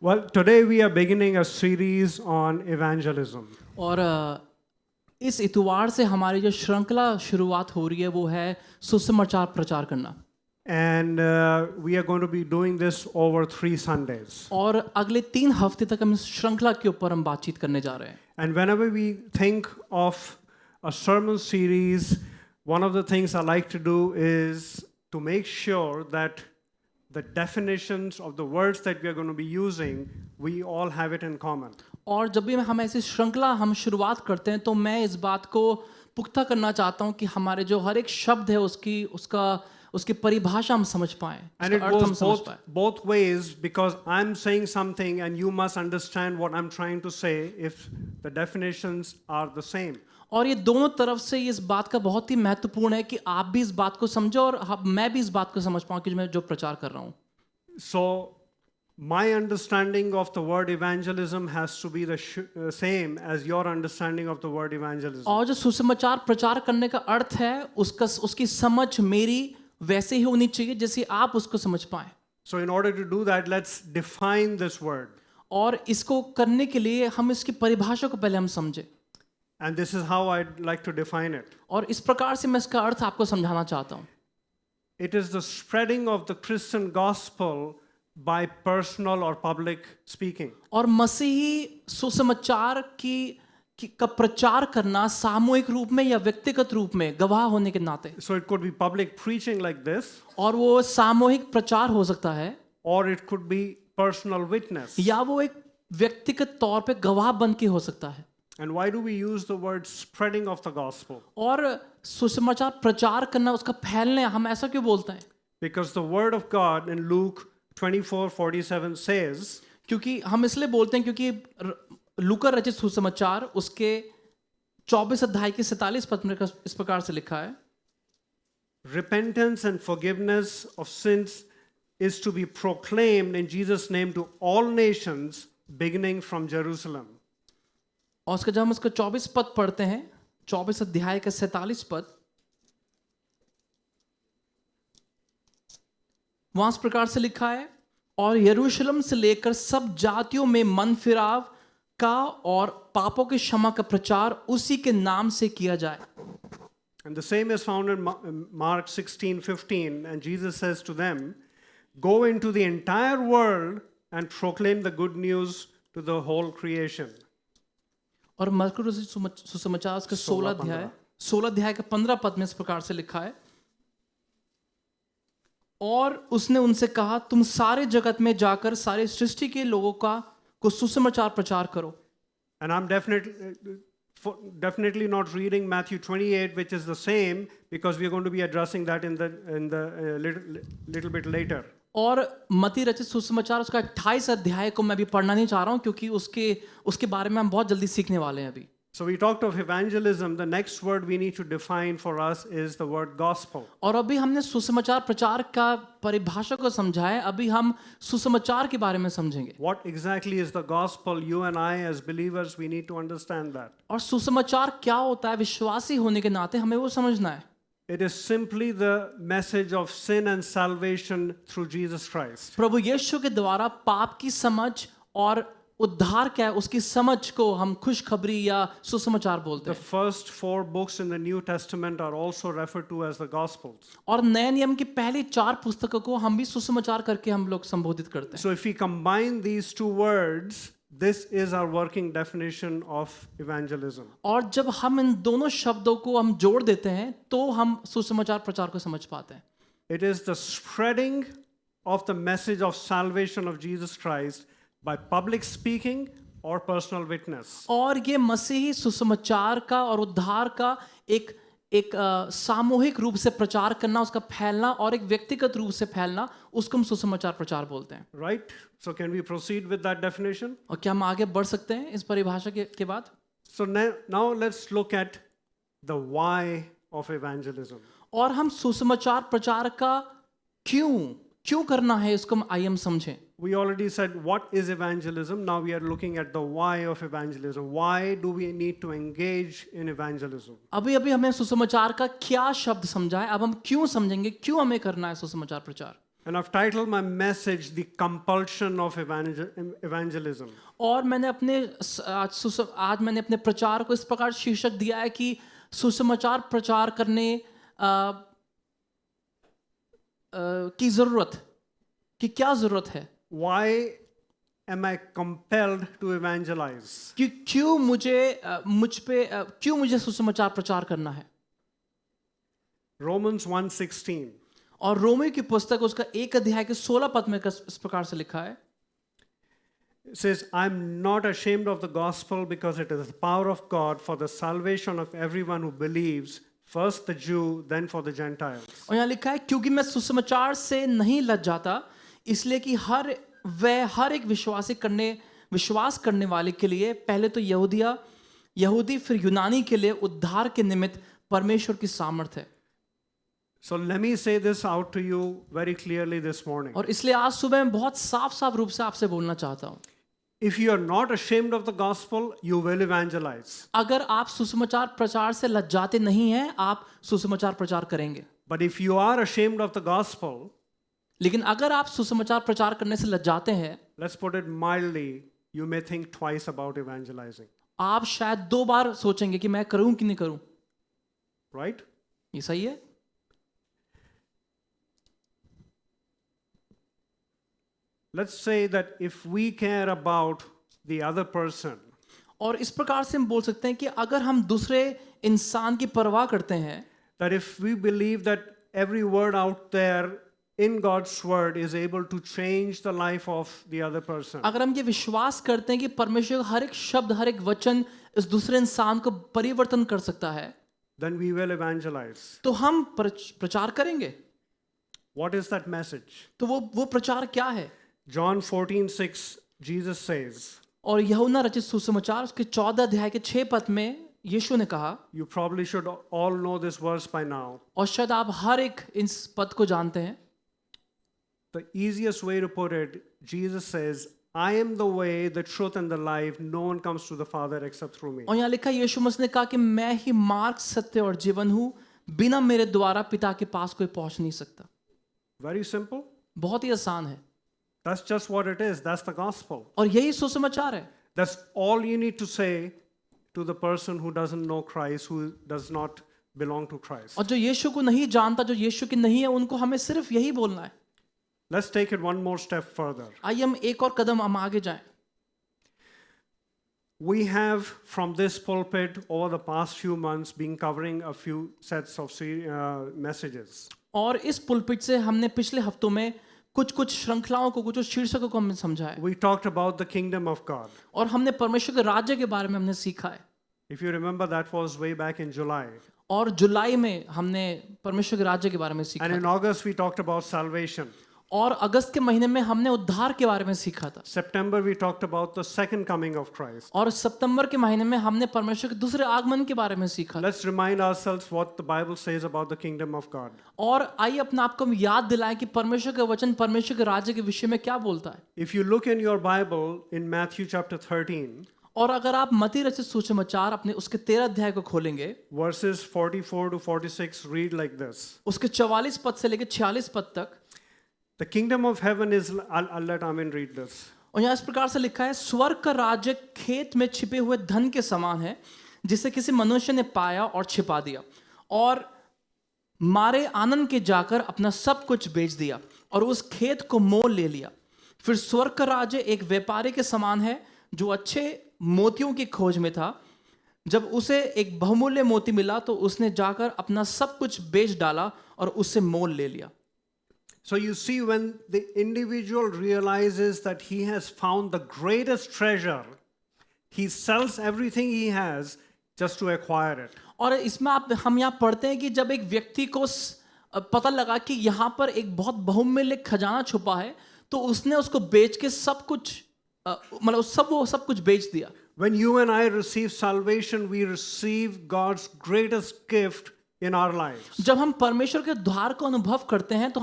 Well, today we are beginning a series on evangelism. और इस इतवार से हमारी जो श्रृंखला शुरुआत हो रही है वो है सुसमाचार प्रचार करना। And we are going to be doing this over 3 Sundays. और अगले 3 हफ्ते तक हम इस श्रृंखला के ऊपर हम बातचीत करने जा रहे हैं। And whenever we think of a sermon series, one of the things I like to do is to make sure that the definitions of the words that we are going to be using, we all have it in common. और जब भी हम ऐसी श्रृंखला हम शुरुआत करते हैं तो मैं इस बात को पुख्ता करना चाहता हूँ कि हमारे जो हर एक शब्द है उसकी परिभाषा हम समझ पाएं, And it उसका अर्थ हम goes समझ पाएं। both ways, because I'm saying something and you must understand what I'm trying to say if the definitions are the same. और ये दोनों तरफ से इस बात का बहुत ही महत्वपूर्ण है कि आप भी इस बात को समझो और मैं भी इस बात को समझ पाऊँ कि मैं जो प्रचार कर रहा हूँ। So my understanding of the word evangelism has to be the same as your understanding of the word evangelism. और जो सुसमाचार प्रचार करने का अर्थ है उसकी समझ मेरी वैसे ही होनी चाहिए जैसे आप उसको समझ पाएं। So in order to do that, let's define this word. और इसको करने के लिए हम इसकी परिभाषा को पहले हम समझें। And this is how I'd like to define it. और इस प्रकार से मैं इसका अर्थ आपको समझाना चाहता हूँ। It is the spreading of the Christian gospel by personal or public speaking. और मसीही सुसमाचार का प्रचार करना सामूहिक रूप में या व्यक्तिगत रूप में गवाह होने के नाते। So it could be public preaching like this, और वो सामूहिक प्रचार हो सकता है or it could be personal witness. या वो एक व्यक्तिगत तौर पे गवाह बन के हो सकता है। And why do we use the word spreading of the gospel? और सुसमाचार प्रचार करना उसका फैलने हम ऐसा क्यों बोलते हैं? Because the word of God in Luke 24:47 says, क्योंकि हम इसलिए बोलते हैं क्योंकि लूका रचित सुसमाचार उसके 24 अध्याय के 47 पद में इस प्रकार से लिखा है, repentance and forgiveness of sins is to be proclaimed in Jesus' name to all nations beginning from Jerusalem. और उसका जब हम उसका 24 पद पढ़ते हैं, 24 अध्याय का 47 पद, वहां इस प्रकार से लिखा है, और यरूशलेम से लेकर सब जातियों में मन फिराव का और पापों के क्षमा का प्रचार उसी के नाम से किया जाए। And the same is found in Mark 16:15, and Jesus says to them, go into the entire world and proclaim the good news to the whole creation. और मरकुस रचित सुसमाचार उसका 16 अध्याय का 15 पद में इस प्रकार से लिखा है, और उसने उनसे कहा, तुम सारे जगत में जाकर सारे सृष्टि के लोगों को सुसमाचार प्रचार करो। And I'm definitely not reading Matthew 28, which is the same, because we are going to be addressing that in the little bit later. और मत्ती रचित सुसमाचार उसका 28 अध्याय को मैं अभी पढ़ना नहीं चाह रहा हूँ क्योंकि उसके बारे में हम बहुत जल्दी सीखने वाले हैं अभी। So we talked of evangelism. The next word we need to define for us is the word gospel. और अभी हमने सुसमाचार प्रचार का परिभाषा को समझा है, अभी हम सुसमाचार के बारे में समझेंगे। What exactly is the gospel? You and I as believers, we need to understand that. और सुसमाचार क्या होता है, विश्वासी होने के नाते हमें वो समझना है। It is simply the message of sin and salvation through Jesus Christ. प्रभु यीशु के द्वारा पाप की समझ और उद्धार क्या है उसकी समझ को हम खुशखबरी या सुसमाचार बोलते The हैं। first 4 books in the New Testament are also referred to as the Gospels. और नए नियम की पहली 4 पुस्तकों को हम भी सुसमाचार करके हम लोग संबोधित करते हैं। So if we combine these 2 words, this is our working definition of evangelism. और जब हम इन दोनों शब्दों को हम जोड़ देते हैं तो हम सुसमाचार प्रचार को समझ पाते हैं। It is the spreading of the message of salvation of Jesus Christ by public speaking or personal witness. और ये मसीही सुसमाचार का और उद्धार का एक सामूहिक रूप से प्रचार करना, उसका फैलना और एक व्यक्तिगत रूप से फैलना, उसको हम सुसमाचार प्रचार बोलते हैं। Right? So can we proceed with that definition? और क्या हम आगे बढ़ सकते हैं इस परिभाषा के बाद? So now let's look at the why of evangelism. और हम सुसमाचार प्रचार का क्यों करना है इसको आइए हम समझें। We already said what is evangelism. Now we are looking at the why of evangelism. Why do we need to engage in evangelism? अभी हमने सुसमाचार का क्या शब्द समझा है, अब हम क्यों समझेंगे, क्यों हमें करना है सुसमाचार प्रचार। And I've titled my message The Compulsion of Evangelism. और मैंने आज मैंने अपने प्रचार को इस प्रकार शीर्षक दिया है कि सुसमाचार प्रचार करने की जरूरत, कि क्या जरूरत है, Why am I compelled to evangelize? कि क्यों मुझे सुसमाचार प्रचार करना है। Romans 1:16. और रोमी की पुस्तक उसका 1 अध्याय के 16 पद में इस प्रकार से लिखा है, It says, I'm not ashamed of the gospel because it is the power of God for the salvation of everyone who believes, first the Jew, then for the Gentiles. और यहाँ लिखा है क्योंकि मैं सुसमाचार से नहीं लज्जाता, इसलिए कि हर एक विश्वास करने वाले के लिए पहले तो यहूदी फिर यूनानी के लिए उद्धार के निमित्त परमेश्वर की सामर्थ है। So let me say this out to you very clearly this morning. और इसलिए आज सुबह मैं बहुत साफ रूप से आपसे बोलना चाहता हूँ, If you are not ashamed of the gospel, you will evangelize. अगर आप सुसमाचार प्रचार से लज्जाते नहीं हैं, आप सुसमाचार प्रचार करेंगे। But if you are ashamed of the gospel, लेकिन अगर आप सुसमाचार प्रचार करने से लज्जाते हैं, let's put it mildly, you may think twice about evangelizing. आप शायद 2 बार सोचेंगे कि मैं करूं कि नहीं करूं। Right? ये सही है? Let's say that if we care about the other person, और इस प्रकार से हम बोल सकते हैं कि अगर हम दूसरे इंसान की परवाह करते हैं, that if we believe that every word out there in God's word is able to change the life of the other person, अगर हम ये विश्वास करते हैं कि परमेश्वर का हर एक शब्द, हर एक वचन इस दूसरे इंसान को परिवर्तन कर सकता है, then we will evangelize. तो हम प्रचार करेंगे। What is that message? तो वो प्रचार क्या है? John 14:6, Jesus says, और यूहन्ना रचित सुसमाचार उसके 14 अध्याय के 6 पद में यीशु ने कहा, you probably should all know this verse by now. और शायद आप हर एक इस पद को जानते हैं। The easiest way to put it, Jesus says, I am the way, the truth and the life. No one comes to the Father except through me. और यहाँ लिखा यीशु मसीह ने कहा कि मैं ही मार्ग, सत्य और जीवन हूँ, बिना मेरे द्वारा पिता के पास कोई पहुंच नहीं सकता। Very simple. बहुत ही आसान है, That's just what it is. That's the gospel. और यही सुसमाचार है। That's all you need to say to the person who doesn't know Christ, who does not belong to Christ. और जो यीशु को नहीं जानता, जो यीशु की नहीं है, उनको हमें सिर्फ यही बोलना है। Let's take it one more step further. आइए हम एक और कदम हम आगे जाएं। We have from this pulpit over the past few months been covering a few sets of messages. और इस पुलपिट से हमने पिछले हफ्तों में कुछ श्रृंखलाओं को, कुछ शीर्षकों को हमने समझा है, We talked about the kingdom of God. और हमने परमेश्वर के राज्य के बारे में हमने सीखा है। If you remember, that was way back in July. और जुलाई में हमने परमेश्वर के राज्य के बारे में सीखा And in August, we talked about salvation. और अगस्त के महीने में हमने उद्धार के बारे में सीखा था। September, we talked about the second coming of Christ. और सितंबर के महीने में हमने परमेश्वर के दूसरे आगमन के बारे में सीखा। Let's remind ourselves what the Bible says about the kingdom of God. और आइए अपने आप को हम याद दिलाएं कि परमेश्वर का वचन परमेश्वर के राज्य के विषय में क्या बोलता है। If you look in your Bible in Matthew chapter 13, और अगर आप मत्ती रचित सुसमाचार अपने उसके 13 अध्याय को खोलेंगे, verses 44 to 46 read like this. उसके 44 पद से लेकर 46 पद तक, The kingdom of heaven is, I'll let Amin read this. और यहाँ इस प्रकार से लिखा है, स्वर्ग का राज्य खेत में छिपे हुए धन के समान है, जिसे किसी मनुष्य ने पाया और छिपा दिया, और मारे आनंद के जाकर अपना सब कुछ बेच दिया और उस खेत को मोल ले लिया। फिर स्वर्ग का राज्य एक व्यापारी के समान है जो अच्छे मोतियों की खोज में था। जब उसे एक बहुमूल्य मोती मिला तो उसने जाकर अपना सब कुछ बेच डाला और उससे मोल ले लिया। So you see, when the individual realizes that he has found the greatest treasure, he sells everything he has just to acquire it. और इसमें हम यहाँ पढ़ते हैं कि जब एक व्यक्ति को पता लगा कि यहाँ पर एक बहुत बहुमूल्य खजाना छुपा है, तो उसने उसको बेच के सब कुछ मतलब वो सब कुछ बेच दिया। When you and I receive salvation, we receive God's greatest gift in our lives. जब हम परमेश्वर के द्वार को अनुभव करते हैं तो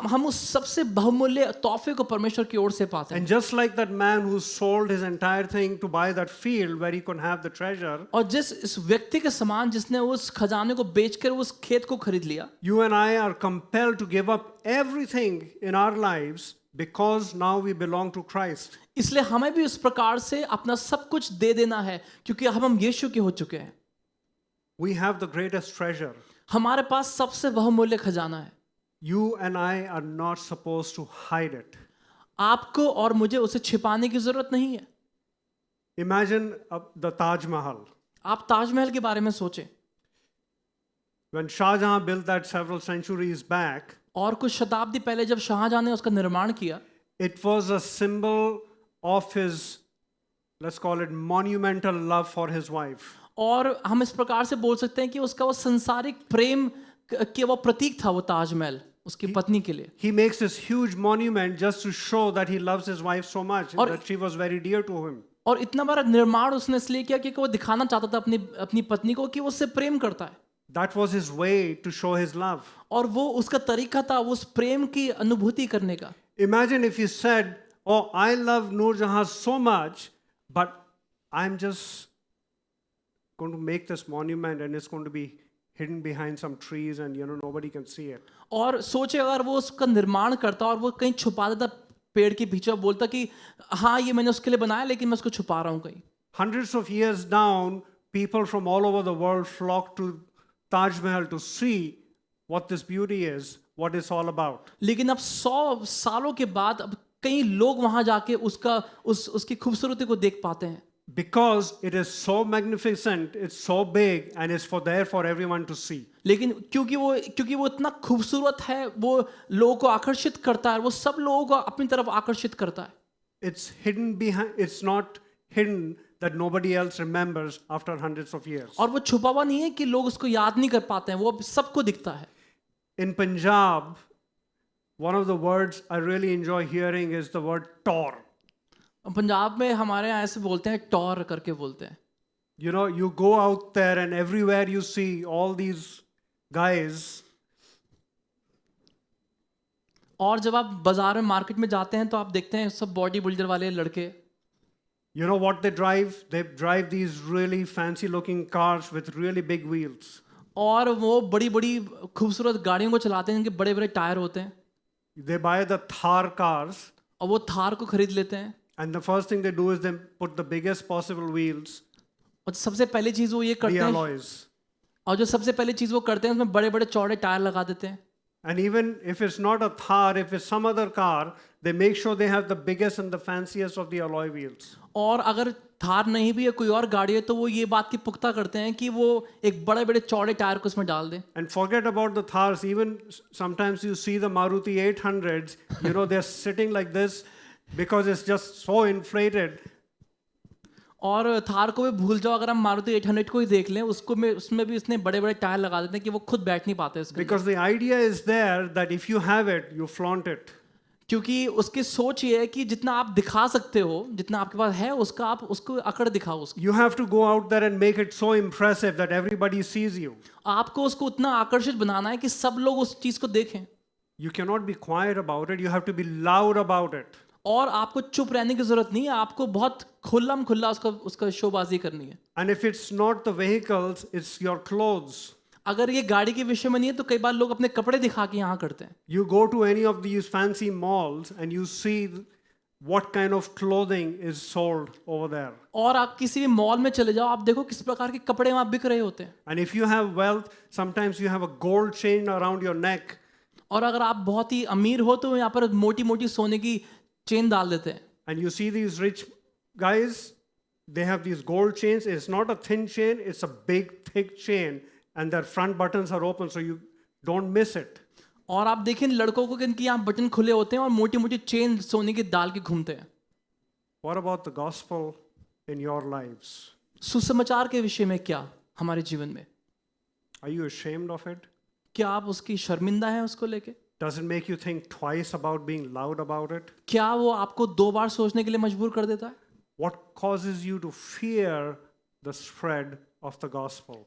हम उस सबसे बहुमूल्य तोहफे को परमेश्वर की ओर से पाते हैं। And just like that man who sold his entire thing to buy that field where he could have the treasure, और जिस इस व्यक्ति के समान जिसने उस खजाने को बेचकर उस खेत को खरीद लिया, you and I are compelled to give up everything in our lives because now we belong to Christ. इसलिए हमें भी उस प्रकार से अपना सब कुछ दे देना है क्योंकि अब हम यीशु के हो चुके हैं। We have the greatest treasure. हमारे पास सबसे बहुमूल्य खजाना है। You and I are not supposed to hide it. आपको और मुझे उसे छिपाने की जरूरत नहीं है। Imagine the Taj Mahal. आप ताजमहल के बारे में सोचें। When Shah Jahan built that several centuries back, और कुछ शताब्दी पहले जब शाहजहां ने उसका निर्माण किया, it was a symbol of his, let's call it, monumental love for his wife. और हम इस प्रकार से बोल सकते हैं कि उसका वो संसारिक प्रेम के वो प्रतीक था, वो ताजमहल उसकी पत्नी के लिए। He makes this huge monument just to show that he loves his wife so much, that she was very dear to him. और इतना बड़ा निर्माण उसने इसलिए किया क्योंकि वो दिखाना चाहता था अपनी पत्नी को कि वो उससे प्रेम करता है। That was his way to show his love. और वो उसका तरीका था उस प्रेम की अनुभूति करने का। Imagine if he said, "Oh, I love Noor Jahan so much, but I'm just going to make this monument and it's going to be hidden behind some trees and nobody can see it." और सोचे अगर वो उसका निर्माण करता और वो कहीं छुपा देता पेड़ के पीछे, बोलता कि हाँ ये मैंने उसके लिए बनाया लेकिन मैं उसको छुपा रहा हूँ कहीं। Hundreds of years down, people from all over the world flock to Taj Mahal to see what this beauty is, what it's all about. लेकिन अब 100 सालों के बाद अब कई लोग वहां जाके उसकी खूबसूरती को देख पाते हैं। Because it is so magnificent, it's so big, and it's there for everyone to see. लेकिन क्योंकि वो इतना खूबसूरत है, वो लोगों को आकर्षित करता है, वो सब लोगों को अपनी तरफ आकर्षित करता है। It's hidden behind, it's not hidden that nobody else remembers after hundreds of years. और वो छुपा हुआ नहीं है कि लोग उसको याद नहीं कर पाते हैं, वो सबको दिखता है। In Punjab, one of the words I really enjoy hearing is the word Taur. Punjab में हमारे यहाँ ऐसे बोलते हैं, टॉर करके बोलते हैं। You go out there and everywhere you see all these guys. और जब आप बाजार में मार्केट में जाते हैं तो आप देखते हैं सब बॉडी बिल्डर वाले लड़के। You know what they drive? They drive these really fancy looking cars with really big wheels. और वो बड़ी बड़ी खूबसूरत गाड़ियों को चलाते हैं जिनके बड़े बड़े टायर होते हैं। They buy the Thar cars. और वो थार को खरीद लेते हैं। And the first thing they do is they put the biggest possible wheels, और सबसे पहली चीज वो ये the करते हैं, alloys. और जो सबसे पहली चीज वो करते हैं उसमें बड़े बड़े चौड़े टायर लगा देते हैं। And even if it's not a Thar, if it's some other car, they make sure they have the biggest and the fanciest of the alloy wheels. और अगर थार नहीं भी है कोई और गाड़ी है तो वो ये बात की पुख्ता करते हैं कि वो एक बड़े बड़े चौड़े टायर को उसमें डाल दें। And forget about the Thars, even sometimes you see the Maruti 800s, they're sitting like this because it's just so inflated. और थार को भी भूल जाओ, अगर हम मारुति 800 को ही देख लें, उसमें भी उसने बड़े बड़े टायर लगा देते हैं कि वो खुद बैठ नहीं पाते उसके। Because the idea is there that if you have it, you flaunt it. क्योंकि उसकी सोच ये है कि जितना आप दिखा सकते हो, जितना आपके पास है उसका आप उसको अकड़ दिखाओ उसको। You have to go out there and make it so impressive that everybody sees you. आपको उसको उतना आकर्षित बनाना है कि सब लोग उस चीज को देखें। You cannot be quiet about it. You have to be loud about it. और आपको चुप रहने की जरूरत नहीं है, आपको बहुत खुल्लम खुल्ला उसका शोबाजी करनी है। And if it's not the vehicles, it's your clothes. अगर ये गाड़ी के विषय में नहीं है तो कई बार लोग अपने कपड़े दिखा के यहाँ करते हैं। You go to any of these fancy malls and you see what kind of clothing is sold over there. और आप किसी भी मॉल में चले जाओ, आप देखो किस प्रकार के कपड़े वहाँ बिक रहे होते हैं। And if you have wealth, sometimes you have a gold chain around your neck. और अगर आप बहुत ही अमीर हो तो यहाँ पर मोटी मोटी सोने की चेन डाल देते हैं। And you see these rich guys, they have these gold chains. It's not a thin chain, it's a big, thick chain. And their front buttons are open so you don't miss it. और आप देखें लड़कों को कि इनकी यहाँ button खुले होते हैं और मोटी मोटी चेन सोने की डाल के घूमते हैं। What about the gospel in your lives? सुसमाचार के विषय में क्या हमारे जीवन में? Are you ashamed of it? क्या आप उसकी शर्मिंदा हैं उसको लेके? Does it make you think twice about being loud about it? क्या वो आपको 2 बार सोचने के लिए मजबूर कर देता है? What causes you to fear the spread of the gospel?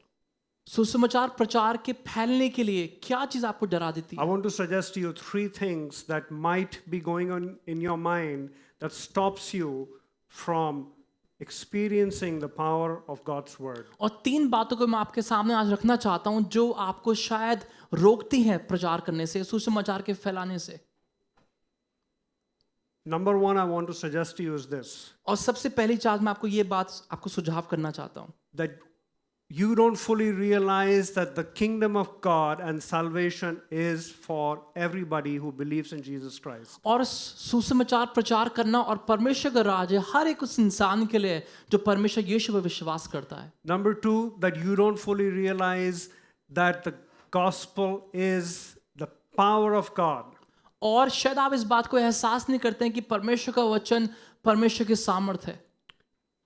सुसमाचार प्रचार के फैलने के लिए क्या चीज आपको डरा देती I है? want to suggest to you three things that might be going on in your mind that stops you from experiencing the power of God's word. और 3 बातों को मैं आपके सामने आज रखना चाहता हूं जो आपको शायद रोकती हैं प्रचार करने से, सुसमाचार के फैलाने से। Number one, I want to suggest to you is this, और सबसे पहली चीज मैं आपको ये बात आपको सुझाव करना चाहता हूं that you don't fully realize that the kingdom of God and salvation is for everybody who believes in Jesus Christ. और सुसमाचार प्रचार करना और परमेश्वर का राज है हर एक उस इंसान के लिए जो परमेश्वर यीशु पर विश्वास करता है। Number two, that you don't fully realize that the gospel is the power of God. और शायद आप इस बात को एहसास नहीं करते हैं कि परमेश्वर का वचन परमेश्वर की सामर्थ है।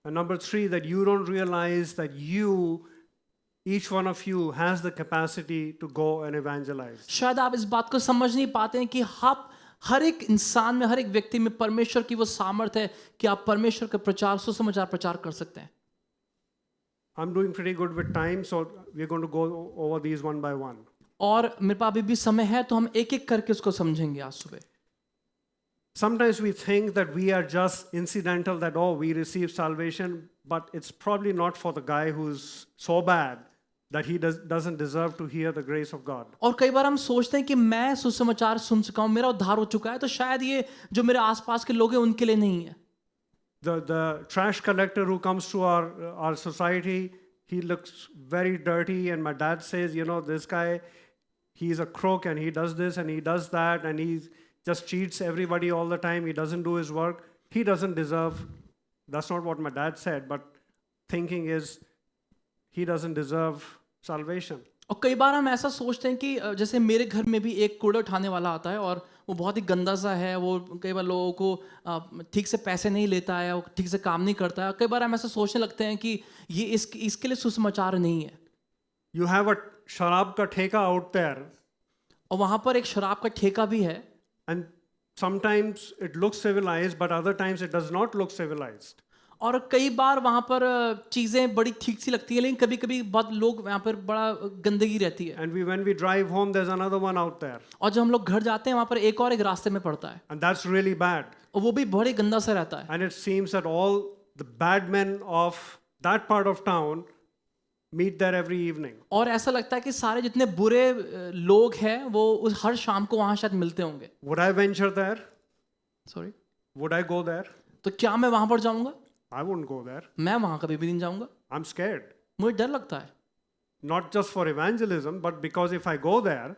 And number three, that you don't realize that each one of you has the capacity to go and evangelize. शायद आप इस बात को समझ नहीं पाते हैं कि आप हर एक इंसान में, हर एक व्यक्ति में परमेश्वर की वो सामर्थ है कि आप परमेश्वर का प्रचार, सुसमाचार प्रचार कर सकते हैं। I'm doing pretty good with time, so we're going to go over these one by one. और मेरे पास अभी भी समय है तो हम एक एक करके उसको समझेंगे आज सुबह। Sometimes we think that we are just incidental, that oh, we receive salvation, but it's probably not for the guy who's so bad that he doesn't deserve to hear the grace of God. और कई बार हम सोचते हैं कि मैं सुसमाचार सुन चुका हूँ, मेरा उद्धार हो चुका है, तो शायद ये जो मेरे आसपास के लोग हैं उनके लिए नहीं है। The trash collector who comes to our society, he looks very dirty, and my dad says, you know, this guy, he's a crook and he does this and he does that and he just cheats everybody all the time. He doesn't do his work. He doesn't deserve. That's not what my dad said, but thinking is he doesn't deserve salvation. और कई बार हम ऐसा सोचते हैं कि जैसे मेरे घर में भी एक कूड़ा उठाने वाला आता है और वो बहुत ही गंदा सा है, वो कई बार लोगों को ठीक से पैसे नहीं लेता है, वो ठीक से काम नहीं करता है। कई बार हम ऐसा सोचने लगते हैं कि ये इसके लिए सुसमाचार नहीं है। You have a शराब का ठेका out there, और वहाँ पर एक शराब का ठेका भी है, and sometimes it looks civilized, but other times it does not look civilized. और कई बार वहाँ पर चीज़ें बड़ी ठीक सी लगती है, लेकिन कभी कभी बहुत लोग वहाँ पर बड़ा गंदगी रहती है। And when we drive home, there's another one out there, और जब हम लोग घर जाते हैं वहाँ पर एक और एक रास्ते में पड़ता है, and that's really bad. और वो भी बड़े गंदा सा रहता है। And it seems that all the bad men of that part of town meet there every evening. और ऐसा लगता है कि सारे जितने बुरे लोग हैं वो उस हर शाम को वहाँ शायद मिलते होंगे। Would I venture there? Sorry, Would I go there? तो क्या मैं वहाँ पर जाऊँगा? I wouldn't go there. मैं वहाँ कभी भी नहीं जाऊँगा, I'm scared. मुझे डर लगता है। Not just for evangelism, but because if I go there,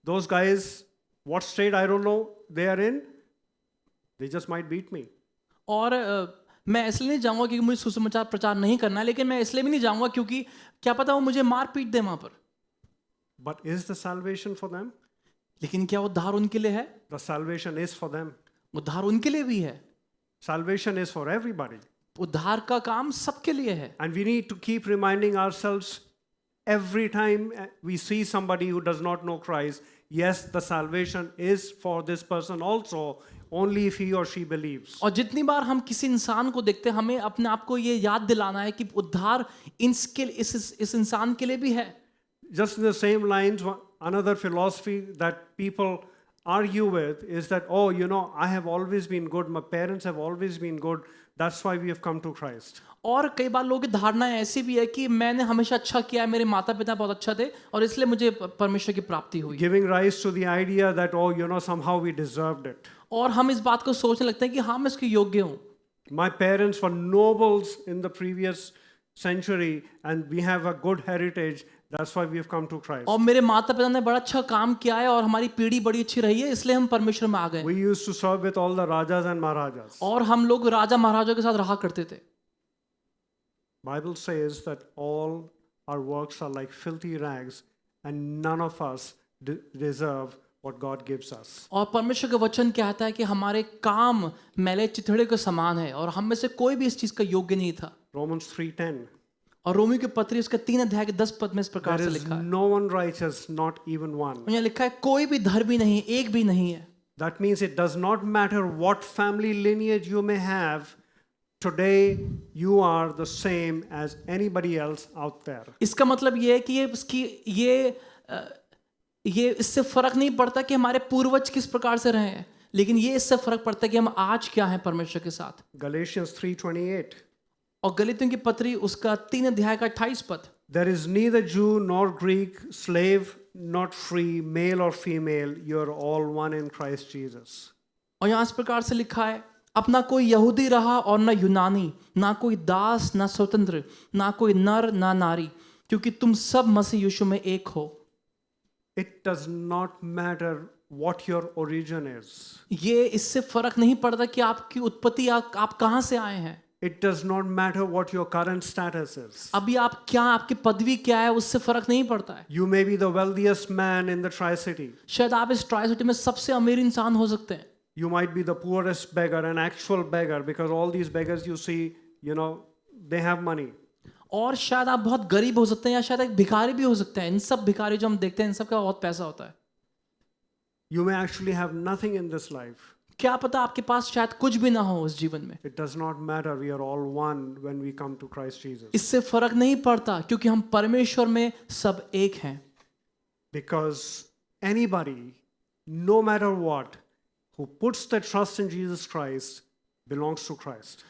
those guys, what state I don't know they are in, they just might beat me. और मैं इसलिए नहीं जाऊँगा क्योंकि मुझे सुसमाचार प्रचार नहीं करना है, लेकिन मैं इसलिए भी नहीं जाऊँगा क्योंकि क्या पता वो मुझे मार पीट दे वहाँ पर। But is the salvation for them? लेकिन क्या उद्धार उनके लिए है? The salvation is for them. उद्धार उनके लिए भी है। Salvation is for everybody. उद्धार का काम सबके लिए है। And we need to keep reminding ourselves every time we see somebody who does not know Christ, yes, the salvation is for this person also, only if he or she believes. और जितनी बार हम किसी इंसान को देखते हैं हमें अपने आप को ये याद दिलाना है कि उद्धार इस इंसान के लिए भी है। Just in the same lines, another philosophy that people argue with is that, oh, you know, I have always been good, my parents have always been good, that's why we have come to Christ. और कई बार लोगों की धारणा ऐसी भी है कि मैंने हमेशा अच्छा किया है, मेरे माता पिता बहुत अच्छा थे और इसलिए मुझे परमेश्वर की प्राप्ति हुई। Giving rise to the idea that, oh, you know, somehow we deserved it. और हम इस बात को सोचने लगते हैं कि हाँ मैं इसके योग्य हूँ। My parents were nobles in the previous century and we have a good heritage, that's why we have come to Christ. और मेरे माता पिता ने बड़ा अच्छा काम किया है और हमारी पीढ़ी बड़ी अच्छी रही है, इसलिए हम परमेश्वर में आ गए। We used to serve with all the rajas and maharajas. और हम लोग राजा महाराजा के साथ रहा करते थे। Bible says that all our works are like filthy rags and none of us deserve what God gives us. और परमेश्वर का वचन कहता है कि हमारे काम मैले चिथड़े के समान है और हम में से कोई भी इस चीज का योग्य नहीं था। Romans 3:10. और रोमी के पत्री उसका 3 अध्याय के 10 पद में इस प्रकार There से is लिखा है, no one righteous, not even one. यहाँ लिखा है कोई भी धर्मी नहीं, एक भी नहीं है। That means it does not matter what family lineage you may have, today you are the same as anybody else out there. इसका मतलब ये है कि ये इससे फर्क नहीं पड़ता कि हमारे पूर्वज किस प्रकार से रहे हैं, लेकिन ये इससे फर्क पड़ता है कि हम आज क्या हैं परमेश्वर के साथ। Galatians 3:28. और गलीतियों की पत्री उसका 3 अध्याय का 28 पद, There is neither Jew nor Greek, slave not free, male or female, you are all one in Christ Jesus. और यहाँ इस प्रकार से लिखा है, अपना कोई यहूदी रहा और न यूनानी, ना कोई दास ना स्वतंत्र, ना कोई नर ना नारी, क्योंकि तुम सब मसीह यीशु में एक हो। It does not matter what your origin is. ये इससे फर्क नहीं पड़ता कि आपकी उत्पत्ति आप कहाँ से आए हैं। It does not matter what your current status is. अभी आप क्या, आपकी पदवी क्या है, उससे फर्क नहीं पड़ता है। You may be the wealthiest man in the Tri-City. शायद आप इस ट्राई सिटी में सबसे अमीर इंसान हो सकते हैं, You might be the poorest beggar, an actual beggar, because all these beggars you see, they have money. और शायद आप बहुत गरीब हो सकते हैं, या शायद एक भिखारी भी हो सकते हैं। इन सब भिखारी जो हम देखते हैं, इन सब का बहुत पैसा होता है। You may actually have nothing in this life. क्या पता आपके पास शायद कुछ भी ना हो इस जीवन में। It does not matter. We are all one when we come to Christ Jesus. इससे फर्क नहीं पड़ता, क्योंकि हम परमेश्वर में सब एक हैं। Because anybody, no matter what, who puts their trust in Jesus Christ belongs to Christ.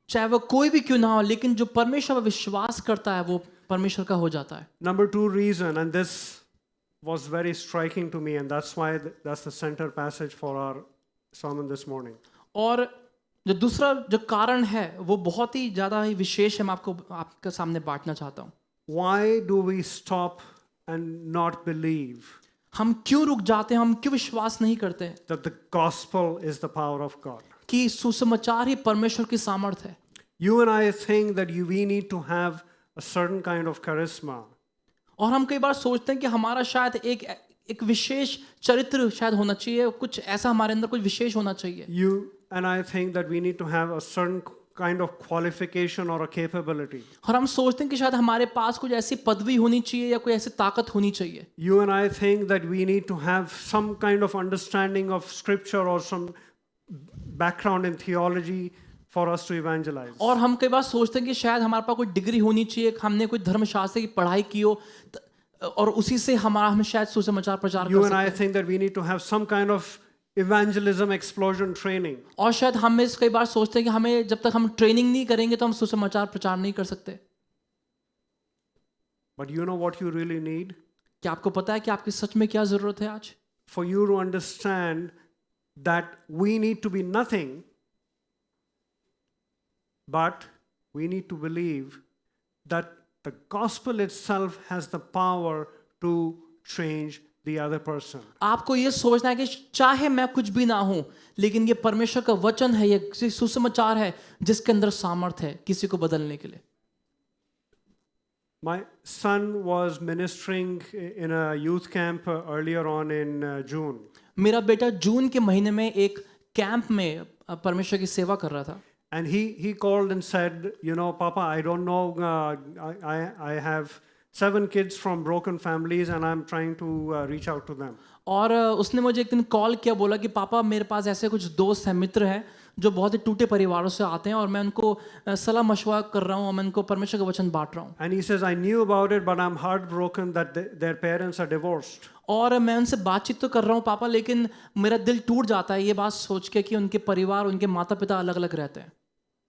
चाहे वो कोई भी क्यों ना हो, लेकिन जो परमेश्वर पर विश्वास करता है वो परमेश्वर का हो जाता है। Number 2 reason, and this was very striking to me, and that's why that's the center passage for our sermon this morning. और जो दूसरा जो कारण है वो बहुत ही ज़्यादा ही विशेष है, मैं आपके सामने बांटना चाहता हूँ। Why do we stop and not believe हम क्यों रुक जाते हैं, हम क्यों विश्वास नहीं करते that the gospel is the power of God? कि सुसमाचार ही परमेश्वर की सामर्थ है। You and I think that we need to have a certain kind of charisma. और हम कई बार सोचते हैं कि हमारा शायद एक विशेष चरित्र शायद होना चाहिए, कुछ ऐसा हमारे अंदर कुछ विशेष होना चाहिए। You and I think that we need to have a certain kind of qualification or a capability. और हम सोचते हैं कि शायद हमारे पास कुछ ऐसी पदवी होनी चाहिए या कोई ऐसी ताकत होनी चाहिए। You and I think that we need to have some kind of understanding of scripture or some background in theology for us to evangelize. और हम कई बार सोचते हैं कि शायद हमारे पास कोई डिग्री होनी चाहिए, हमने कोई धर्मशास्त्र की पढ़ाई की हो, और उसी से हम शायद सुसमाचार प्रचार कर You सकते and I हैं। think that we need to have some kind of evangelism explosion training. और शायद हम इस कई बार सोचते हैं कि हमें जब तक हम ट्रेनिंग नहीं करेंगे तो हम सुसमाचार प्रचार नहीं कर सकते। But you know what you really need? क्या आपको पता है कि आपकी सच में क्या जरूरत है आज? For you to understand that we need to be nothing, but we need to believe that the gospel itself has the power to change the other person. आपको ये सोचना है कि चाहे मैं कुछ भी ना हूं, लेकिन ये परमेश्वर का वचन है, ये सुसमाचार है जिसके अंदर सामर्थ है किसी को बदलने के लिए। My son was ministering in a youth camp earlier on in June. मेरा बेटा जून के महीने में एक कैंप में परमेश्वर की सेवा कर रहा था। And he called and said, Papa, I don't know, I have 7 kids from broken families and I'm trying to reach out to them. और उसने मुझे एक दिन कॉल किया, बोला कि पापा मेरे पास ऐसे कुछ दोस्त हैं, मित्र हैं जो बहुत ही टूटे परिवारों से आते हैं और मैं उनको सलाह मशवरा कर रहा हूँ और मैं उनको परमेश्वर का वचन बांट रहा हूँ। And he says, I knew about it, but I'm heartbroken that their parents are divorced. और मैं उनसे बातचीत तो कर रहा हूँ पापा, लेकिन मेरा दिल टूट जाता है ये बात सोच के कि उनके परिवार, उनके माता पिता अलग अलग रहते हैं।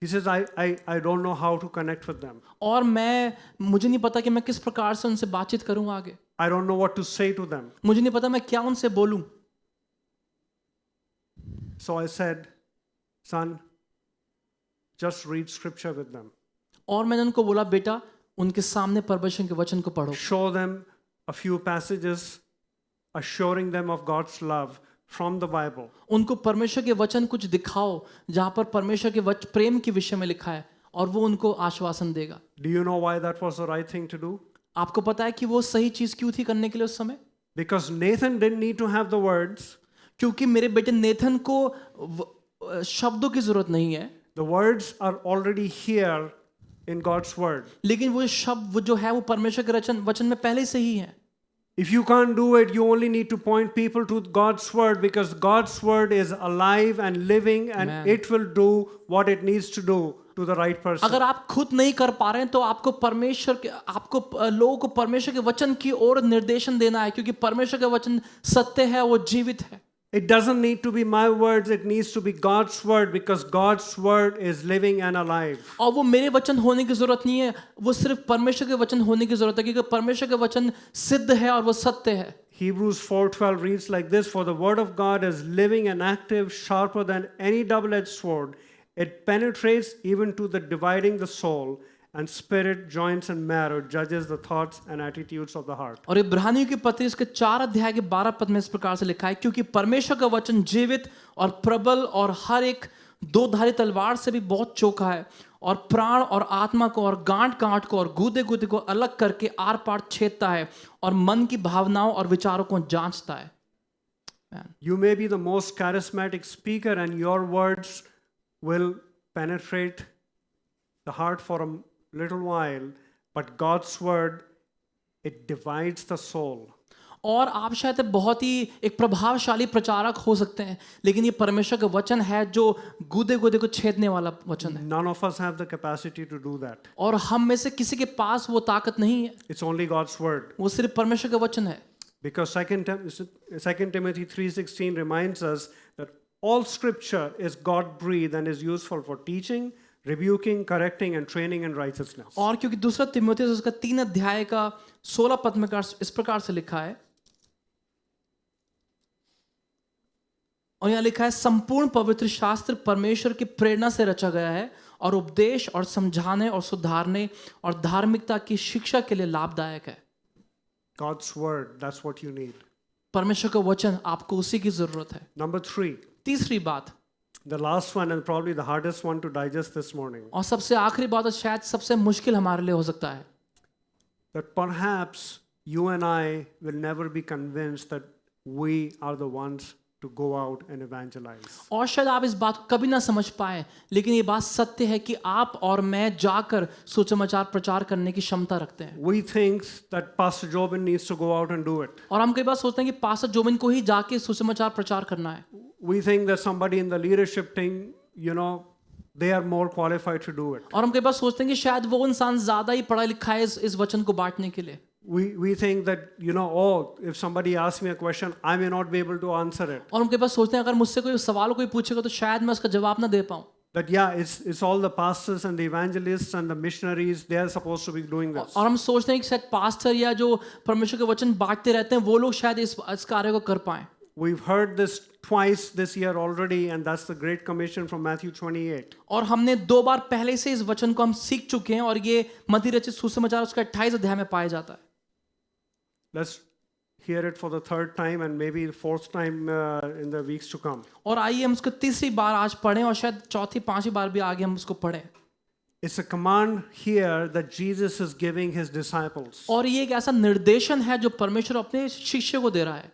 He says, I don't know how to connect with them. और मुझे नहीं पता कि मैं किस प्रकार से उनसे बातचीत करूँ आगे। I don't know what to say to them. मुझे नहीं पता मैं क्या उनसे बोलूँ। So I said, son, just read scripture with them. और मैंने उनको बोला, बेटा उनके सामने परमेश्वर के वचन को पढ़ो। Show them a few passages assuring them of God's love from the Bible. उनको परमेश्वर के वचन कुछ दिखाओ जहाँ पर परमेश्वर के प्रेम के विषय में लिखा है और वो उनको आश्वासन देगा। Do you know why that was the right thing to do? आपको पता है कि वो सही चीज क्यों थी करने के लिए उस समय? Because Nathan didn't need to have the words. क्योंकि मेरे बेटे नेथन को शब्दों की जरूरत नहीं है। The words are already here in God's word. लेकिन वो शब्द जो है वो परमेश्वर के वचन में पहले से ही है। If you can't do it, you only need to point people to God's word, because God's word is alive and living and Amen. it will do what it needs to do to the right person. अगर आप खुद नहीं कर पा रहे हैं तो आपको लोगों को परमेश्वर के वचन की ओर निर्देशन देना है, क्योंकि परमेश्वर का वचन सत्य है, वो जीवित है। It doesn't need to be my words, it needs to be God's word, because God's word is living and alive. और वो मेरे वचन होने की जरूरत नहीं है, वो सिर्फ परमेश्वर के वचन होने की जरूरत है, क्योंकि परमेश्वर के वचन सिद्ध है और वो सत्य है। Hebrews 4:12 reads like this, for the word of God is living and active, sharper than any double-edged sword. It penetrates even to the dividing the soul and spirit, joints and marrow, judges the thoughts and attitudes of the heart. और इब्रानियों की पत्री इसके 4 अध्याय के 12 पद में इस प्रकार से लिखा है, क्योंकि परमेश्वर का वचन जीवित और प्रबल और हर एक दो धारी तलवार से भी बहुत चोखा है, और प्राण और आत्मा को और गांठ गांठ को और गूदे गूदे को अलग करके आर पार छेदता है और मन की भावनाओं और विचारों को जांचता है। You may be the most charismatic speaker and your words will penetrate the heart for a little while, but God's word, it divides the soul. और आप शायद बहुत ही एक प्रभावशाली प्रचारक हो सकते हैं, लेकिन ये परमेश्वर का वचन है जो गूदे गूदे को छेदने वाला वचन है। None of us have the capacity to do that. और हम में से किसी के पास वो ताकत नहीं है, It's only God's word. वो सिर्फ परमेश्वर का वचन है। Because 2 Timothy 3:16 reminds us that all scripture is God-breathed and is useful for teaching, rebuking, correcting and training in righteousness. और क्योंकि दूसरा तीमुथियुस उसका 3 अध्याय का 16 पद में इस प्रकार से लिखा है, और यहाँ लिखा है, संपूर्ण पवित्र शास्त्र परमेश्वर की प्रेरणा से रचा गया है और उपदेश और समझाने और सुधारने और धार्मिकता की शिक्षा के लिए लाभदायक है। God's word, that's what you need. परमेश्वर का वचन, आपको उसी की जरूरत है। Number 3, तीसरी बात, the last one and probably the hardest one to digest this morning, और सबसे आखिरी बात और शायद सबसे मुश्किल हमारे लिए हो सकता है, that perhaps you and I will never be convinced that we are the ones to go out and evangelize. और शायद आप इस बात को कभी ना समझ पाए, लेकिन ये बात सत्य है कि आप और मैं जाकर सुसमाचार प्रचार करने की क्षमता रखते हैं। We think that Pastor Jobin needs to go out and do it. और हम कई बार सोचते हैं कि पास्टर जोबिन को ही जाके सुसमाचार प्रचार करना है। We think that somebody in the leadership team, they are more qualified to do it. और हम कई बार सोचते हैं कि शायद वो इंसान ज्यादा ही पढ़ा लिखा है इस वचन को बांटने के लिए। We think that, if somebody asks me a question, I may not be able to answer it. और हम कई बार सोचते हैं अगर मुझसे कोई सवाल कोई पूछेगा तो शायद मैं उसका जवाब ना दे पाऊँ। That it's all the pastors and the evangelists and the missionaries, they are supposed to be doing this. और हम सोचते हैं कि शायद पास्टर या जो परमेश्वर के वचन बांटते रहते हैं वो लोग शायद इस कार्य को कर पाएं। We've heard this twice this year already, and that's the Great Commission from Matthew 28. और हमने 2 बार पहले से इस वचन को हम सीख चुके हैं, और ये मत्ती रचित सुसमाचार उसका 28 अध्याय में पाया जाता है। Let's hear it for the 3rd time and maybe the 4th time in the weeks to come. और आइए हम उसको तीसरी बार आज पढ़ें, और शायद चौथी 5वीं बार भी आगे हम उसको पढ़ें। It's a command here that Jesus is giving his disciples. और ये एक ऐसा निर्देशन है जो परमेश्वर अपने शिष्य को दे रहा है।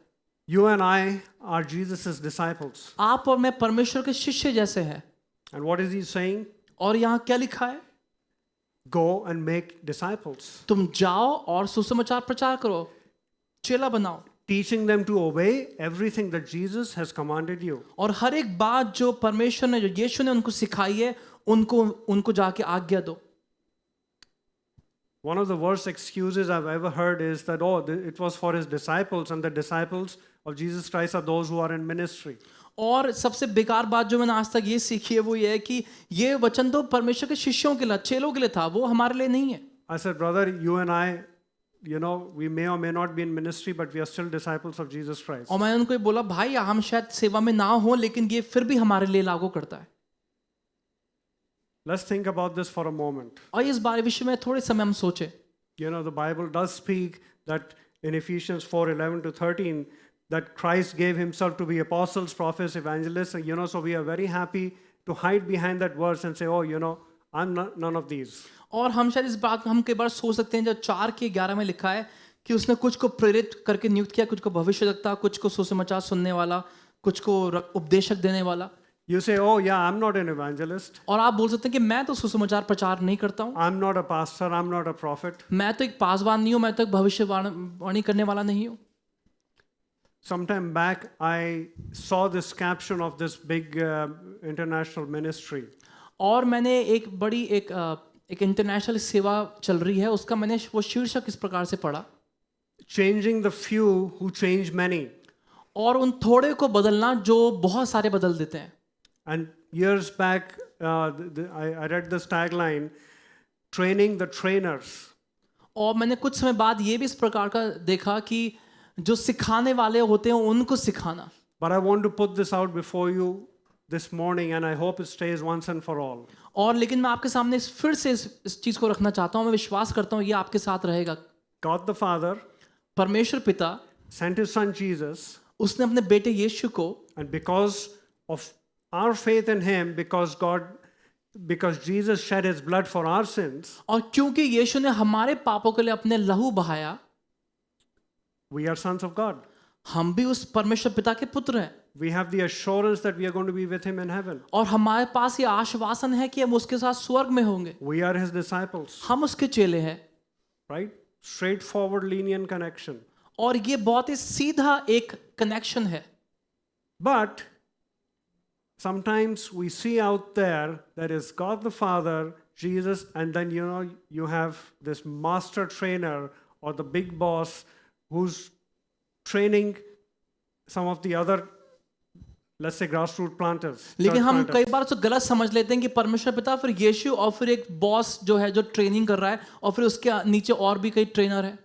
You and I are Jesus' disciples. आप और मैं परमेश्वर के शिष्य जैसे हैं। And what is he saying? और यहाँ क्या लिखा है? Go and make disciples. तुम जाओ और सुसमाचार प्रचार करो, चेला बनाओ, Teaching them to obey everything that Jesus has commanded you. और हर एक बात जो परमेश्वर ने, जो यीशु ने उनको सिखाई है, उनको जाके आज्ञा दो। One of the worst excuses I've ever heard is that, it was for his disciples, and the disciples of Jesus Christ are those who are in ministry. और सबसे बेकार बात जो मैंने आज तक ये सीखी है वो ये है कि ये वचन तो परमेश्वर के शिष्यों के लिए, चेलों के लिए था, वो हमारे लिए नहीं है। I said, brother, you and I, we may or may not be in ministry, but we are still disciples of Jesus Christ. और मैंने उनको ये बोला, भाई हम शायद सेवा में ना हो, लेकिन ये फिर भी हमारे लिए लागू करता है। Let's think about this for a moment. और इस बारे विषय में थोड़े समय हम सोचें। The Bible does speak that in Ephesians 4:11-13 that Christ gave himself to be apostles, prophets, evangelists, and so we are very happy to hide behind that verse and say, I'm none of these. और हम शायद इस बात हम कई बार सोच सकते हैं, जब 4:11 में लिखा है कि उसने कुछ को प्रेरित करके नियुक्त किया, कुछ को भविष्यवक्ता, कुछ को सुसमाचार सुनने वाला, कुछ को उपदेशक देने वाला। You say, I'm not an evangelist. और आप बोल सकते हैं कि मैं तो सुसमाचार प्रचार नहीं करता हूँ, I'm not a pastor, I'm not a prophet. मैं तो एक पासवान नहीं हूँ, मैं तो एक भविष्यवाणी करने वाला नहीं हूँ। Sometime back, I saw this caption of this big international ministry. और मैंने एक इंटरनेशनल सेवा चल रही है, उसका मैंने वो शीर्षक इस प्रकार से पढ़ा, changing the few who change many. और उन थोड़े को बदलना जो बहुत सारे बदल देते हैं। And years back, I read this tagline, training the trainers. और मैंने कुछ समय बाद ये भी इस प्रकार का देखा कि जो सिखाने वाले होते हैं उनको सिखाना। But I want to put this out before you this morning, and I hope it stays once and for all. और लेकिन मैं आपके सामने फिर से इस चीज़ को रखना चाहता हूँ, मैं विश्वास करता हूँ ये आपके साथ रहेगा। God the Father परमेश्वर पिता sent His Son Jesus, उसने अपने बेटे यीशु को, and because of our faith in Him, because Jesus shed His blood for our sins, और क्योंकि यीशु ने हमारे पापों के लिए अपने लहू बहाया, we are sons of God. हम भी उस परमेश्वर पिता के पुत्र हैं। We have the assurance that we are going to be with Him in heaven. और हमारे पास ये आश्वासन है कि हम उसके साथ स्वर्ग में होंगे। We are His disciples, हम उसके चेले हैं। right? Straightforward, lenient connection. और ये बहुत ही सीधा एक कनेक्शन है। But sometimes we see out there is God the Father, Jesus, and then you have this master trainer or the big boss who's training some of the other, let's say, grassroots planters. लेकिन church हम planters. कई बार उसको गलत समझ लेते हैं कि परमेश्वर पिता फिर यीशु और फिर एक बॉस जो है जो ट्रेनिंग कर रहा है और फिर उसके नीचे और भी कई ट्रेनर हैं।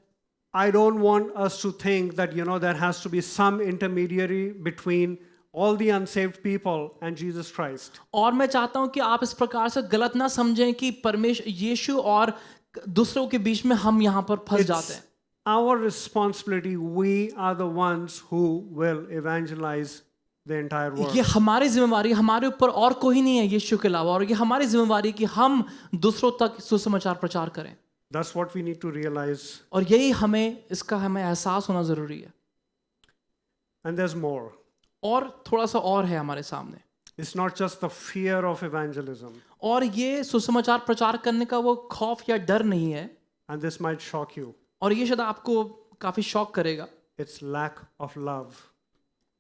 I don't want us to think that there has to be some intermediary between all the unsaved people and Jesus Christ. और मैं चाहता हूं कि आप इस प्रकार से गलत ना समझें कि परमेश्वर यीशु और दूसरों के बीच में हम यहाँ पर फंस जाते हैं। Our responsibility, we are the ones who will evangelize the entire world. ये हमारी जिम्मेवारी, हमारे ऊपर और कोई नहीं है यीशु के अलावा, और ये हमारी जिम्मेवारी कि हम दूसरों तक सुसमाचार प्रचार करें। That's what we need to realize. और यही हमें एहसास होना जरूरी है। And there's more. और थोड़ा सा और है हमारे सामने। It's not just the fear of evangelism. और ये सुसमाचार प्रचार करने का वो खौफ या डर नहीं है, And this might shock you. और ये शायद आपको काफी शॉक करेगा। It's lack of love.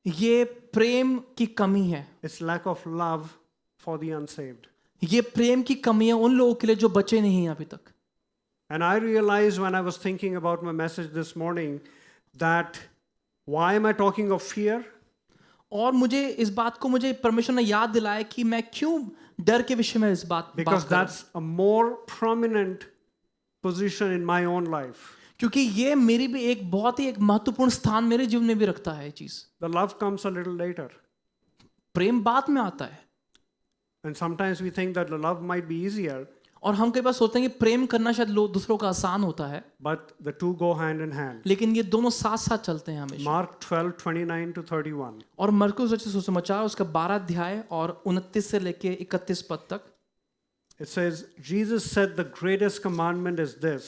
ये प्रेम की कमी है। It's lack of love for the unsaved. ये प्रेम की कमी है उन लोगों के लिए जो बचे नहीं हैं अभी तक। And I realized when I was thinking about my message this morning that why am I talking of fear? और मुझे परमेश्वर ने याद दिलाया कि मैं क्यों डर के विषय में इस बात Because करूं। that's a more prominent position in my own life. क्योंकि ये मेरी भी बहुत ही एक महत्वपूर्ण स्थान मेरे जीवन में भी रखता है ये चीज। The love comes a little later. प्रेम बाद में आता है। And sometimes we think that the love might be easier, और हम कई बार सोचते हैं कि प्रेम करना शायद दूसरों का आसान होता है, but the two go hand in hand. लेकिन ये दोनों साथ साथ चलते हैं हमेशा। Mark 12:29 to 31. और मरकुस रचित सुसमाचार उसका 12 अध्याय और 29 से लेके 31 पद तक। It says, Jesus said the greatest commandment is this.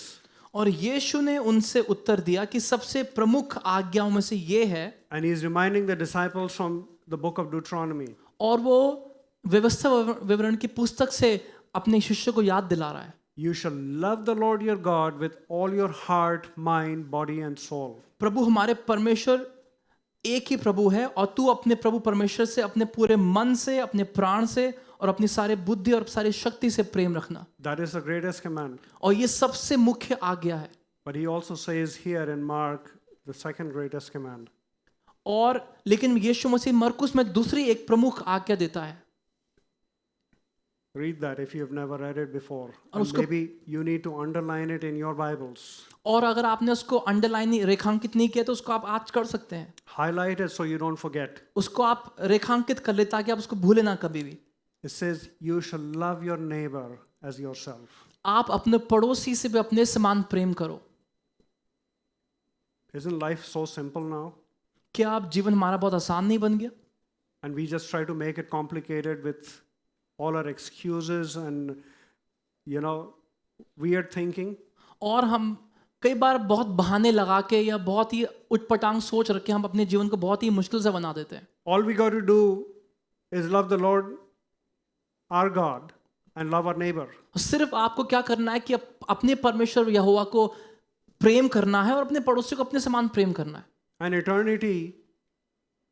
और यीशु ने उनसे उत्तर दिया कि सबसे प्रमुख आज्ञाओं में से ये है, And he's reminding the disciples from the book of Deuteronomy. और वो व्यवस्था विवरण की पुस्तक से अपने शिष्य को याद दिला रहा है। You shall love the Lord your God with all your heart, mind, body and soul. प्रभु हमारे परमेश्वर एक ही प्रभु है, और तू अपने प्रभु परमेश्वर से अपने पूरे मन से, अपने प्राण से और अपनी सारे बुद्धि और सारी शक्ति से प्रेम रखना। That is the greatest command. और ये सबसे मुख्य आज्ञा है। But he also says here in Mark, the second greatest command. और लेकिन यीशु मसीह मरकुस में दूसरी एक प्रमुख आज्ञा देता है। Read that if you have never read it before. और And उसको- maybe you need to underline it in your Bibles. और अगर आपने उसको अंडरलाइन रेखांकित नहीं किया तो उसको आप आज कर सकते हैं। Highlight it so you don't forget. उसको आप रेखांकित कर ले ताकि आप उसको भूले ना कभी भी। It says, you shall love your neighbor as yourself. आप अपने पड़ोसी से भी अपने समान प्रेम करो। Isn't life so simple now? क्या आप जीवन हमारा बहुत आसान नहीं बन गया? And we just try to make it complicated with all our excuses and, weird thinking. और हम कई बार बहुत बहाने लगा के या बहुत ही उटपटांग सोच रख के हम अपने जीवन को बहुत ही मुश्किल से बना देते हैं। All we got to do is love the Lord, our God, and love our neighbor. सिर्फ आपको क्या करना है कि अपने परमेश्वर यहोवा को प्रेम करना है और अपने पड़ोसी को अपने समान प्रेम करना है। And eternity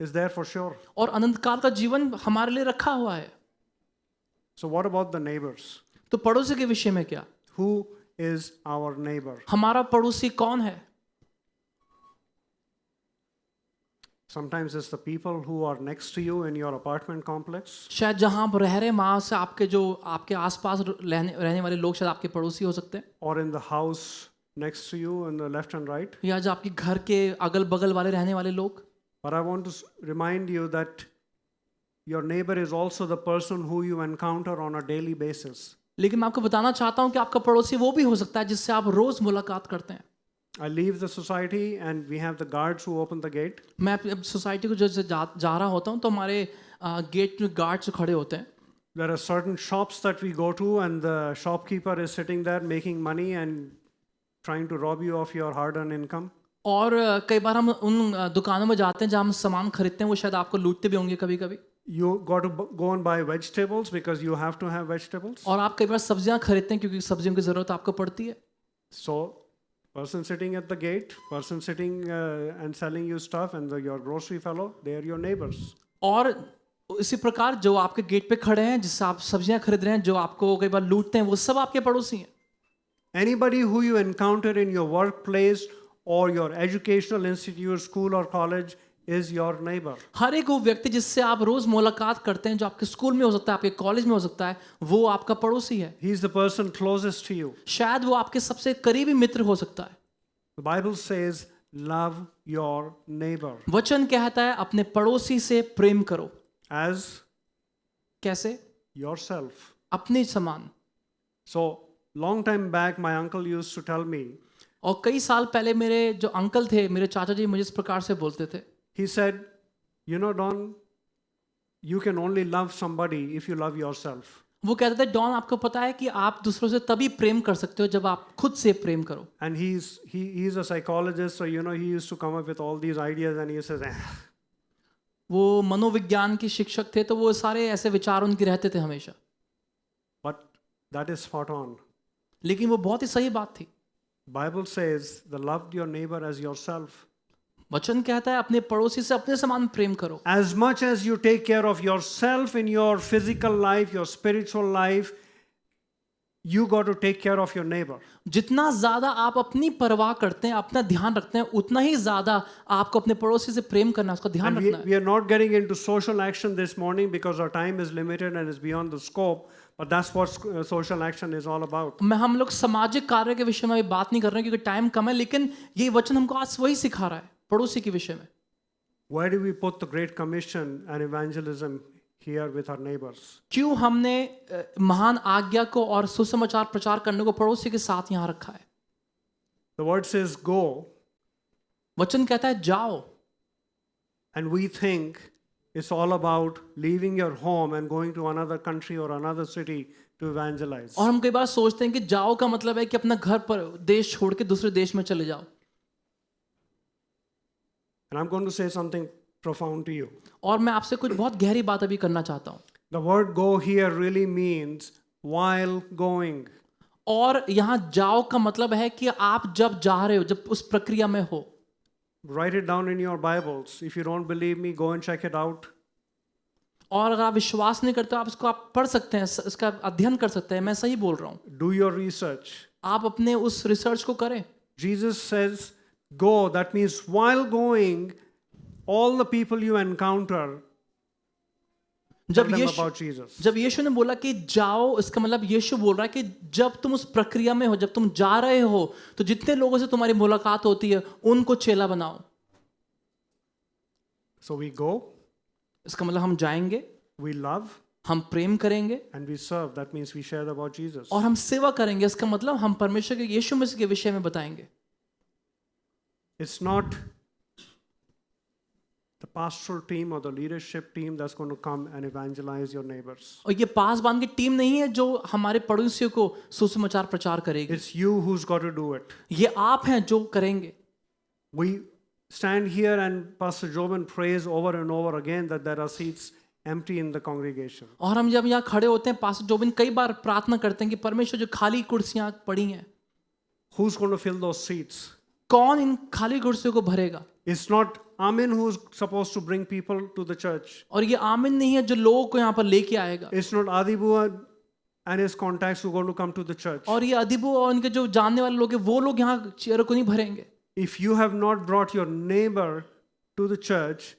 is there for sure. और अनंत काल का जीवन हमारे लिए रखा हुआ है। So, what about the neighbors? तो पड़ोसी के विषय में क्या? Who is our neighbor? हमारा पड़ोसी कौन है? Sometimes it's the people who are next to you in your apartment complex. शायद जहां आप रह रहे हैं वहां से आपके जो आपके आसपास रहने वाले लोग शायद आपके पड़ोसी हो सकते हैं, Or in the house next to you in the left and right. या जो आपके घर के अगल बगल वाले रहने वाले लोग. But I want to remind you that your neighbor is also the person who you encounter on a daily basis. लेकिन मैं आपको बताना चाहता हूं कि आपका पड़ोसी वो भी हो सकता है जिससे आप रोज मुलाकात करते हैं. I leave the society and we have the guards who open the gate. मैं अब सोसाइटी को जो जा रहा होता हूं तो हमारे गेट में गार्ड्स खड़े होते हैं. There are certain shops that we go to and the shopkeeper is sitting there making money and trying to rob you of your hard-earned income. और कई बार हम उन दुकानों में जाते हैं जहाँ हम सामान खरीदते हैं, वो शायद आपको लूटते भी होंगे कभी कभी. You got to go and buy vegetables because you have to have vegetables. और आप कई बार सब्जियां खरीदते हैं क्योंकि सब्जियों की जरूरत आपको पड़ती है. So, person sitting at the gate, person sitting and selling you stuff, and your grocery fellow, they are your neighbors. और इसी प्रकार जो आपके गेट पे खड़े हैं जिससे आप सब्जियां खरीद रहे हैं, जो आपको कई बार लूटते हैं, वो सब आपके पड़ोसी हैं. Anybody who you encounter in your workplace or your educational institute, school or college is your neighbor. हर एक वो व्यक्ति जिससे आप रोज मुलाकात करते हैं, जो आपके स्कूल में हो सकता है, आपके कॉलेज में हो सकता है, वो आपका पड़ोसी है. He is the person closest to you. शायद वो आपके सबसे करीबी मित्र हो सकता है. The Bible says, love your neighbor. वचन कहता है अपने पड़ोसी से प्रेम करो. As कैसे? yourself. अपने समान. So, long time back, my uncle used to tell me, और कई साल पहले मेरे जो अंकल थे, मेरे चाचा जी, मुझे इस प्रकार से बोलते थे. he said, you know, Don, you can only love somebody if you love yourself. वो कहते थे, डॉन आपको पता है कि आप दूसरों से तभी प्रेम कर सकते हो जब आप खुद से प्रेम करो. And he's a psychologist, so you know he used to come up with all these ideas, and he says, वो मनोविज्ञान के शिक्षक थे, तो वो सारे ऐसे विचार उनके रहते थे हमेशा. but that is spot on. लेकिन वो बहुत ही सही बात थी. Bible says, the love your neighbor as yourself. वचन कहता है अपने पड़ोसी से अपने समान प्रेम करो. As much as you take care of yourself in your physical life, your spiritual life, you got to take care of your neighbor. जितना ज्यादा आप अपनी परवाह करते हैं, अपना ध्यान रखते हैं, उतना ही ज्यादा आपको अपने पड़ोसी से प्रेम करना, उसका ध्यान And रखना है. we are not getting into social action this morning because our time is limited and is beyond the scope. But that's what social action is all about. हम लोग सामाजिक कार्य के विषय में अभी बात नहीं कर रहे हैं क्योंकि टाइम कम है, लेकिन ये वचन हमको आज वही सिखा रहा है पड़ोसी के विषय में. Why do we put the Great Commission and evangelism here with our neighbors? क्यों हमने महान आज्ञा को और सुसमाचार प्रचार करने को पड़ोसी के साथ यहाँ रखा है? The word says go, वचन कहता है जाओ. and we think it's all about leaving your home and going to another country or another city to evangelize. और हम कई बार सोचते हैं कि जाओ का मतलब है कि अपना घर पर देश छोड़ के दूसरे देश में चले जाओ. And I'm going to say something profound to you. और मैं आपसे कुछ बहुत गहरी बात अभी करना चाहता हूँ. The word go here really means while going. और यहाँ जाओ का मतलब है कि आप जब जा रहे हो, जब उस प्रक्रिया में हो. Write it down in your Bibles. If you don't believe me, go and check it out. और अगर आप विश्वास नहीं करते, आप इसको आप पढ़ सकते हैं, इसका अध्ययन कर सकते हैं. मैं सही बोल रहा हूँ. Do your research. आप अपने उस रिसर्च को करें. Jesus says, go. That means while going, all the people you encounter, tell them about Jesus. जब यीशु ने बोला कि जाओ, इसका मतलब यीशु बोल रहा है कि जब तुम उस प्रक्रिया में हो, जब तुम जा रहे हो, तो जितने लोगों से तुम्हारी मुलाकात होती है उनको चेला बनाओ. So we go, इसका मतलब हम जाएंगे, we love, हम प्रेम करेंगे, and we serve. That means we share about Jesus. और हम सेवा करेंगे. इसका मतलब हम परमेश्वर के यीशु मसीह के विषय में बताएंगे. It's not the pastoral team or the leadership team that's going to come and evangelize your neighbors. और ये पास बांध की टीम नहीं है जो हमारे पड़ोसियों को सुसमाचार प्रचार करेगी. It's you who's got to do it. ये आप हैं जो करेंगे. We stand here and Pastor Jobin prays over and over again that there are seats empty in the congregation. और हम जब यहाँ खड़े होते हैं, पास्टर जोबिन कई बार प्रार्थना करते हैं कि परमेश्वर जो खाली कुर्सियां पड़ी हैं, Who's going to fill those seats? कौन इन खाली कुर्सियों को भरेगा? It's not Amin who's supposed to bring people to the church. और ये आमिन नहीं है जो लोगों को यहाँ पर लेके आएगा. It's not Adibua and his contacts who are going to come to the church. और ये अदीबों और उनके जो जानने वाले लोग हैं वो लोग यहाँ चेयरों को नहीं भरेंगे. If you have not brought your neighbor to the church,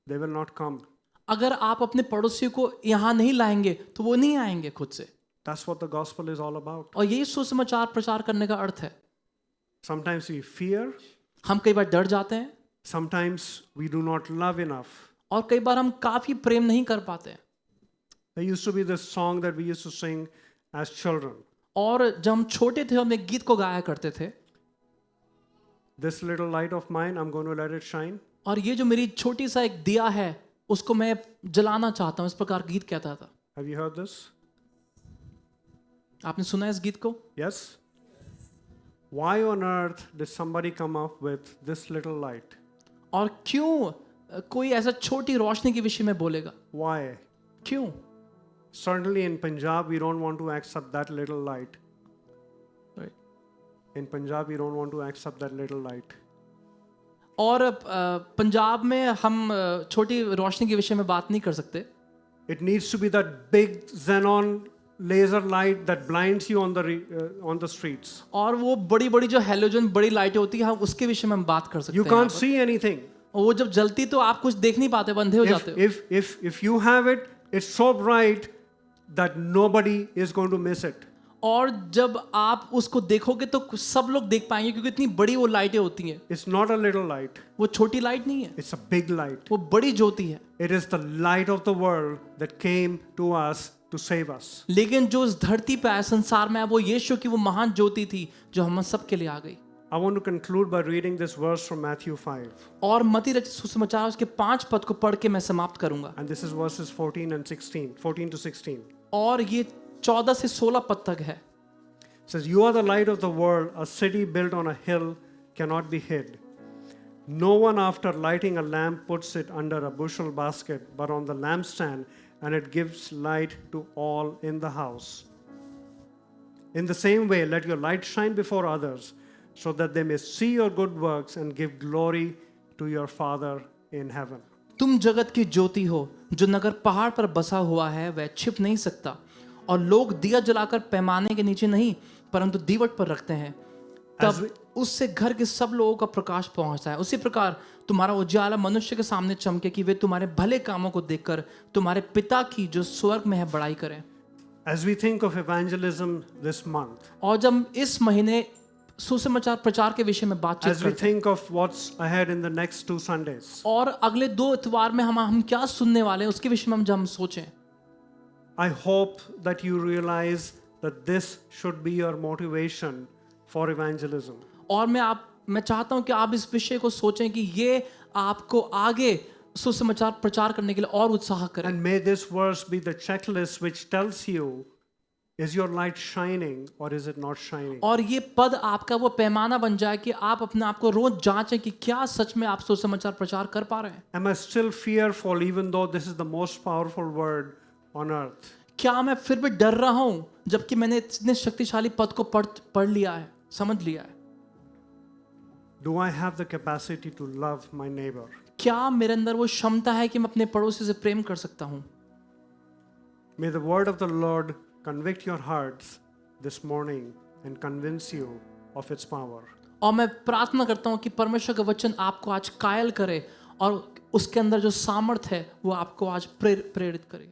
they will not come. अगर आप अपने पड़ोसियों को यहाँ नहीं लाएंगे तो वो नहीं आएंगे खुद से. That's what the gospel is all about. और यही सुसमाचार प्रचार करने का अर्थ है. Sometimes we fear, हम कई बार डर जाते हैं sometimes we do not love enough. और कई बार हम काफी प्रेम नहीं कर पाते हैं. There used to be this song that we used to sing as children. और जब हम छोटे थे हम एक गीत को गाया करते थे. This little light of mine, I'm going to let it shine. और ये जो मेरी छोटी सा एक दिया है उसको मैं जलाना चाहता हूँ, इस प्रकार गीत कहता था. Have you heard this? आपने सुना है इस गीत को? Yes? Why on earth did somebody come up with this little light? और क्यों कोई ऐसा छोटी रोशनी के विषय में बोलेगा? Why? क्यों? Certainly in Punjab, we don't want to accept that little light. Right. In Punjab, we don't want to accept that little light. और पंजाब में हम छोटी रोशनी के विषय में बात नहीं कर सकते. It needs to be that big xenon laser light that blinds you on the streets. और वो बड़ी बड़ी जो हेलोजन बड़ी लाइटें होती हैं हम उसके विषय में हम बात कर सकते You हैं. can't see anything. और वो जब जलती तो आप कुछ देख नहीं पाते, बंधे हो जाते हो. If you have it, it's so bright that nobody is going to miss it. और जब आप उसको देखोगे तो सब लोग देख पाएंगे क्योंकि इतनी बड़ी वो लाइटें होती हैं. It's not a little light. वो छोटी लाइट नहीं है, It's a big light. वो बड़ी ज्योति है. It is the light of the world that came to us to save us. लेकिन जो इस धरती पे आया, संसार में आया, वो यीशु की वो महान ज्योति थी जो हम सब के लिए आ गई. I want to conclude by reading this verse from Matthew 5. और मत्ती रचित सुसमाचार उसके 5 पद को पढ़ के मैं समाप्त करूंगा. And this is verses 14 and 16, 14 to 16. और ये 14 से 16 पद तक है. It says, "You are the light of the world. A city built on a hill cannot be hid. No one after lighting a lamp puts it under a bushel basket, but on the lampstand, and it gives light to all in the house. In the same way, let your light shine before others, so that they may see your good works and give glory to your Father in heaven." तुम जगत की ज्योति हो, जो नगर पहाड़ पर बसा हुआ है वह छिप नहीं सकता. और लोग दिया जलाकर पैमाने के नीचे नहीं परंतु दीवट पर रखते हैं, तब उससे घर के सब लोगों का प्रकाश पहुंचता है. उसी प्रकार तुम्हारा उजाला मनुष्य के सामने चमके कि वे तुम्हारे भले कामों को देखकर तुम्हारे पिता की जो स्वर्ग में है बड़ाई करें. As we think of evangelism this month, और जब इस महीने सुसमाचार प्रचार के विषय में बातचीत as we करते हैं think of what's ahead in the next 2 Sundays, और अगले 2 इतवार में हम क्या सुनने वाले हैं उसके विषय में हम सोचें. I hope that you realize that this should be your motivation for evangelism. और मैं चाहता हूं कि आप इस विषय को सोचें कि ये आपको आगे सुसमाचार प्रचार करने के लिए और उत्साह करें. And may this verse be the checklist which tells you, is your light shining or is it not shining? और ये पद आपका वो पैमाना बन जाए कि आप अपने आप को रोज जांचें कि क्या सच में आप सुसमाचार प्रचार कर पा रहे हैं. Am I still fearful even though this is the most powerful word on earth? क्या मैं फिर भी डर रहा हूं जबकि मैंने इतने शक्तिशाली पद को पढ़ लिया है, समझ लिया है. Do I have the capacity to love my neighbor? क्या मेरे अंदर वो क्षमता है कि मैं अपने पड़ोसी से प्रेम कर सकता हूं. May the word of the Lord convict your hearts this morning and convince you of its power. और मैं प्रार्थना करता हूं कि परमेश्वर का वचन आपको आज कायल करे और उसके अंदर जो सामर्थ है वो आपको आज प्रेरित करे.